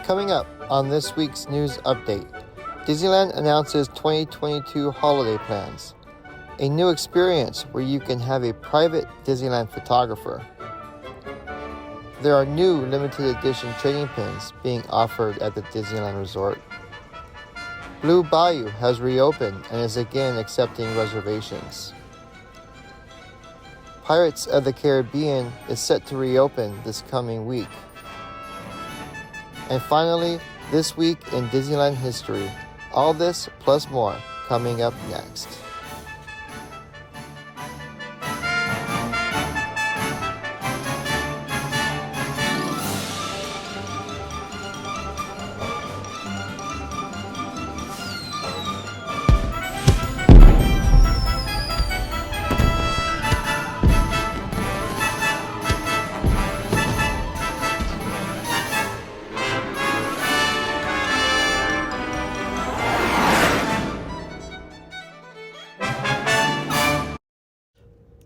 Coming up on this week's news update, Disneyland announces 2022 holiday plans, a new experience where you can have a private Disneyland photographer. There are new limited edition trading pins being offered at the Disneyland Resort. Blue Bayou has reopened and is again accepting reservations. Pirates of the Caribbean is set to reopen this coming week. And finally, this week in Disneyland history. All this plus more coming up next.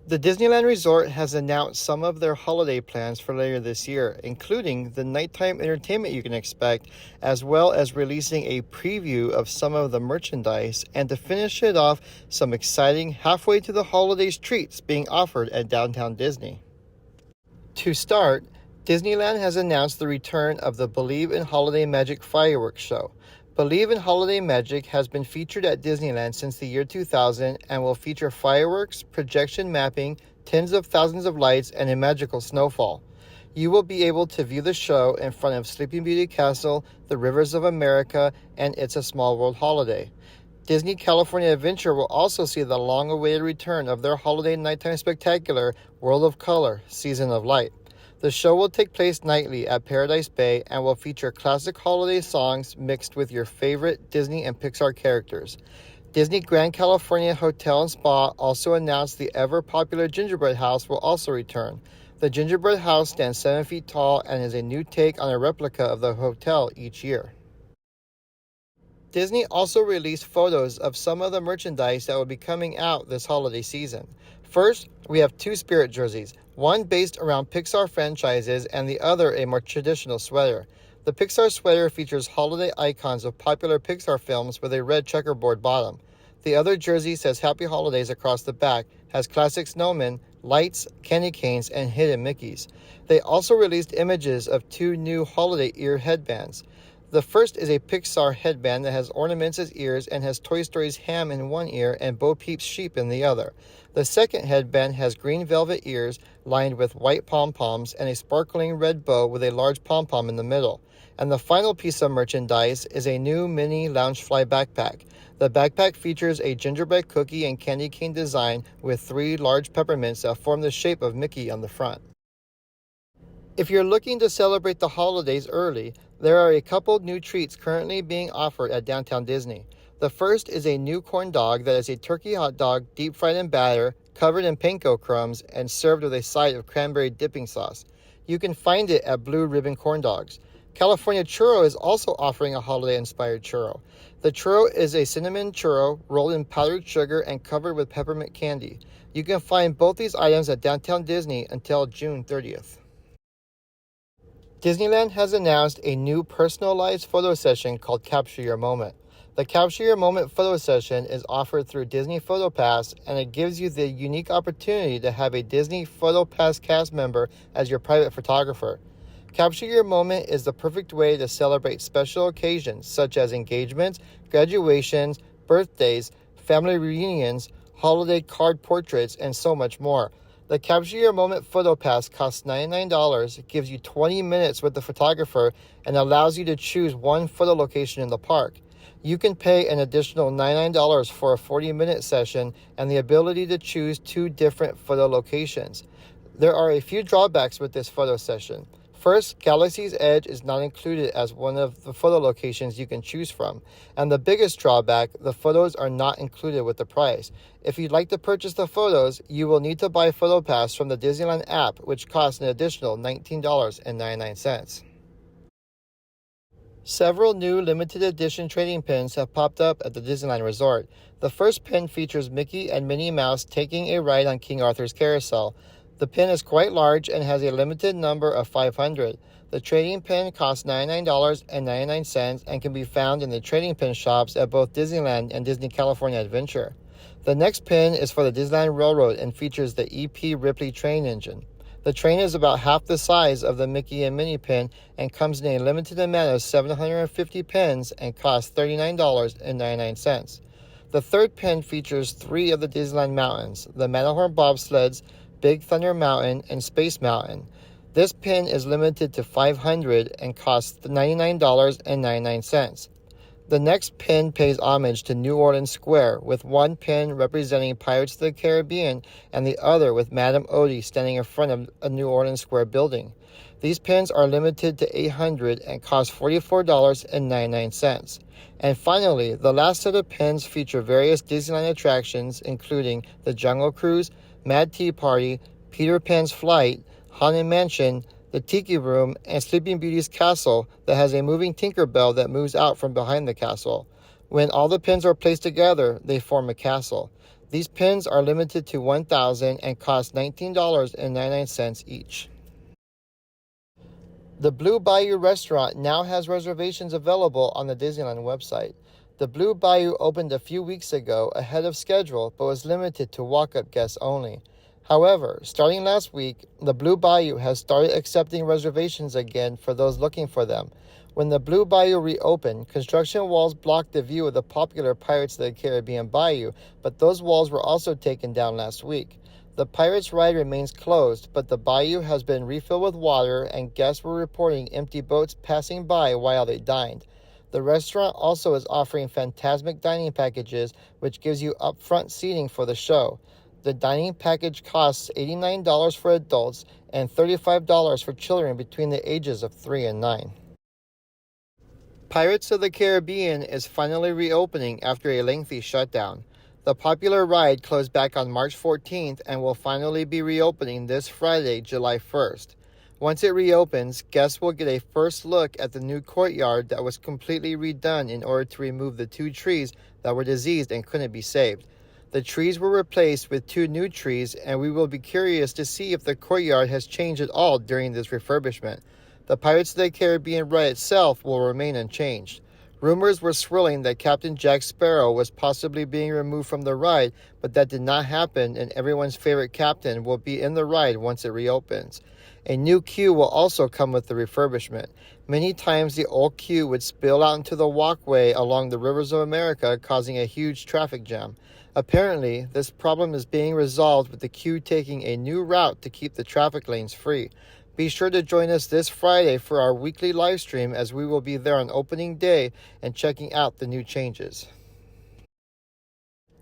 The Disneyland Resort has announced some of their holiday plans for later this year, including the nighttime entertainment you can expect, as well as releasing a preview of some of the merchandise, and to finish it off, some exciting halfway to the holidays treats being offered at Downtown Disney. To start, Disneyland has announced the return of the Believe in Holiday Magic fireworks show. Believe in Holiday Magic has been featured at Disneyland since the year 2000 and will feature fireworks, projection mapping, tens of thousands of lights, and a magical snowfall. You will be able to view the show in front of Sleeping Beauty Castle, the Rivers of America, and It's a Small World holiday. Disney California Adventure will also see the long-awaited return of their holiday nighttime spectacular, World of Color, Season of Light. The show will take place nightly at Paradise Bay and will feature classic holiday songs mixed with your favorite Disney and Pixar characters. Disney Grand California Hotel and Spa also announced the ever-popular Gingerbread House will also return. The Gingerbread House stands 7 feet tall and is a new take on a replica of the hotel each year. Disney also released photos of some of the merchandise that will be coming out this holiday season. First, we have two Spirit jerseys, one based around Pixar franchises and the other a more traditional sweater. The Pixar sweater features holiday icons of popular Pixar films with a red checkerboard bottom. The other jersey says Happy Holidays across the back, has classic snowmen, lights, candy canes, and hidden Mickeys. They also released images of two new holiday ear headbands. The first is a Pixar headband that has ornaments as ears and has Toy Story's ham in one ear and Bo Peep's sheep in the other. The second headband has green velvet ears lined with white pom-poms and a sparkling red bow with a large pom-pom in the middle. And the final piece of merchandise is a new mini Loungefly backpack. The backpack features a gingerbread cookie and candy cane design with 3 large peppermints that form the shape of Mickey on the front. If you're looking to celebrate the holidays early, there are a couple new treats currently being offered at Downtown Disney. The first is a new corn dog that is a turkey hot dog deep fried in batter, covered in panko crumbs, and served with a side of cranberry dipping sauce. You can find it at Blue Ribbon Corn Dogs. California Churro is also offering a holiday-inspired churro. The churro is a cinnamon churro rolled in powdered sugar and covered with peppermint candy. You can find both these items at Downtown Disney until June 30th. Disneyland has announced a new personalized photo session called Capture Your Moment. The Capture Your Moment photo session is offered through Disney Photo Pass, and it gives you the unique opportunity to have a Disney Photo Pass cast member as your private photographer. Capture Your Moment is the perfect way to celebrate special occasions such as engagements, graduations, birthdays, family reunions, holiday card portraits, and so much more. The Capture Your Moment Photo Pass costs $99, gives you 20 minutes with the photographer, and allows you to choose one photo location in the park. You can pay an additional $99 for a 40-minute session and the ability to choose 2 different photo locations. There are a few drawbacks with this photo session. First, Galaxy's Edge is not included as one of the photo locations you can choose from. And the biggest drawback, the photos are not included with the price. If you'd like to purchase the photos, you will need to buy PhotoPass from the Disneyland app, which costs an additional $19.99. Several new limited edition trading pins have popped up at the Disneyland Resort. The first pin features Mickey and Minnie Mouse taking a ride on King Arthur's carousel. The pin is quite large and has a limited number of 500. The trading pin costs $99.99 and can be found in the trading pin shops at both Disneyland and Disney California Adventure. The next pin is for the Disneyland Railroad and features the EP Ripley train engine. The train is about half the size of the Mickey and Minnie pin and comes in a limited amount of 750 pins and costs $39.99. The third pin features 3 of the Disneyland mountains, the Matterhorn bobsleds, Big Thunder Mountain, and Space Mountain. This pin is limited to 500 and costs $99.99. The next pin pays homage to New Orleans Square, with one pin representing Pirates of the Caribbean and the other with Madame Odie standing in front of a New Orleans Square building. These pins are limited to 800 and cost $44.99. And finally, the last set of pins feature various Disneyland attractions, including the Jungle Cruise, Mad Tea Party, Peter Pan's Flight, Haunted Mansion, the Tiki Room, and Sleeping Beauty's Castle that has a moving Tinkerbell that moves out from behind the castle. When all the pins are placed together, they form a castle. These pins are limited to 1,000 and cost $19.99 each. The Blue Bayou restaurant now has reservations available on the Disneyland website. The Blue Bayou opened a few weeks ago ahead of schedule but was limited to walk-up guests only. However, starting last week, the Blue Bayou has started accepting reservations again for those looking for them. When the Blue Bayou reopened, construction walls blocked the view of the popular Pirates of the Caribbean Bayou, but those walls were also taken down last week. The Pirates ride remains closed, but the bayou has been refilled with water and guests were reporting empty boats passing by while they dined. The restaurant also is offering Fantasmic dining packages, which gives you upfront seating for the show. The dining package costs $89 for adults and $35 for children between the ages of 3 and 9. Pirates of the Caribbean is finally reopening after a lengthy shutdown. The popular ride closed back on March 14th and will finally be reopening this Friday, July 1st. Once it reopens, guests will get a first look at the new courtyard that was completely redone in order to remove the 2 trees that were diseased and couldn't be saved. The trees were replaced with 2 new trees, and we will be curious to see if the courtyard has changed at all during this refurbishment. The Pirates of the Caribbean ride itself will remain unchanged. Rumors were swirling that Captain Jack Sparrow was possibly being removed from the ride, but that did not happen, and everyone's favorite captain will be in the ride once it reopens. A new queue will also come with the refurbishment. Many times the old queue would spill out into the walkway along the rivers of America, causing a huge traffic jam. Apparently, this problem is being resolved with the queue taking a new route to keep the traffic lanes free. Be sure to join us this Friday for our weekly live stream, as we will be there on opening day and checking out the new changes.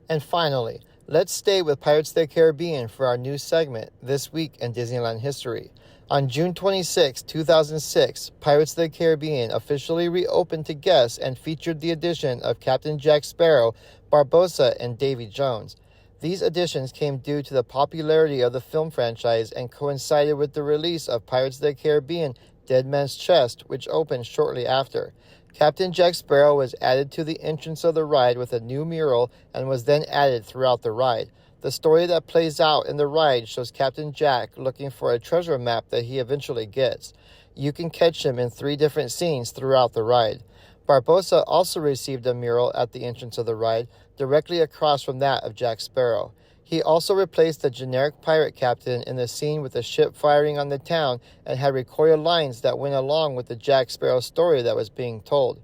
And finally, let's stay with Pirates of the Caribbean for our new segment, This Week in Disneyland History. On June 26, 2006, Pirates of the Caribbean officially reopened to guests and featured the addition of Captain Jack Sparrow, Barbossa, and Davy Jones. These additions came due to the popularity of the film franchise and coincided with the release of Pirates of the Caribbean Dead Man's Chest, which opened shortly after. Captain Jack Sparrow was added to the entrance of the ride with a new mural and was then added throughout the ride. The story that plays out in the ride shows Captain Jack looking for a treasure map that he eventually gets. You can catch him in 3 different scenes throughout the ride. Barbossa also received a mural at the entrance of the ride, directly across from that of Jack Sparrow. He also replaced the generic pirate captain in the scene with the ship firing on the town and had recorded lines that went along with the Jack Sparrow story that was being told.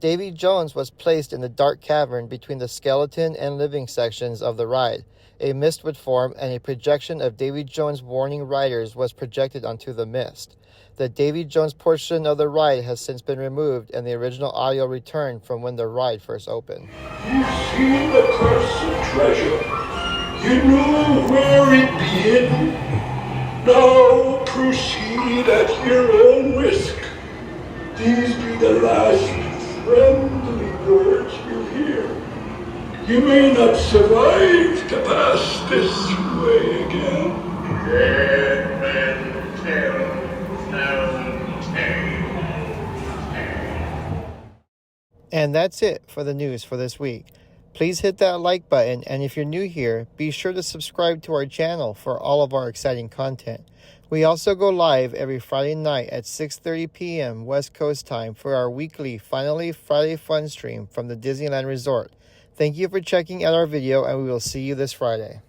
Davy Jones was placed in the dark cavern between the skeleton and living sections of the ride. A mist would form, and a projection of Davy Jones warning riders was projected onto the mist. The Davy Jones portion of the ride has since been removed, and the original audio returned from when the ride first opened. You see the cursed treasure. You know where it be hidden. Now proceed at your own risk. These be the last friendly words you hear. You may not survive to pass this way again. Dead men tell no tale. And that's it for the news for this week. Please hit that like button, and if you're new here, be sure to subscribe to our channel for all of our exciting content. We also go live every Friday night at 6:30 p.m. West Coast time for our weekly Finally Friday Fun stream from the Disneyland Resort. Thank you for checking out our video, and we will see you this Friday.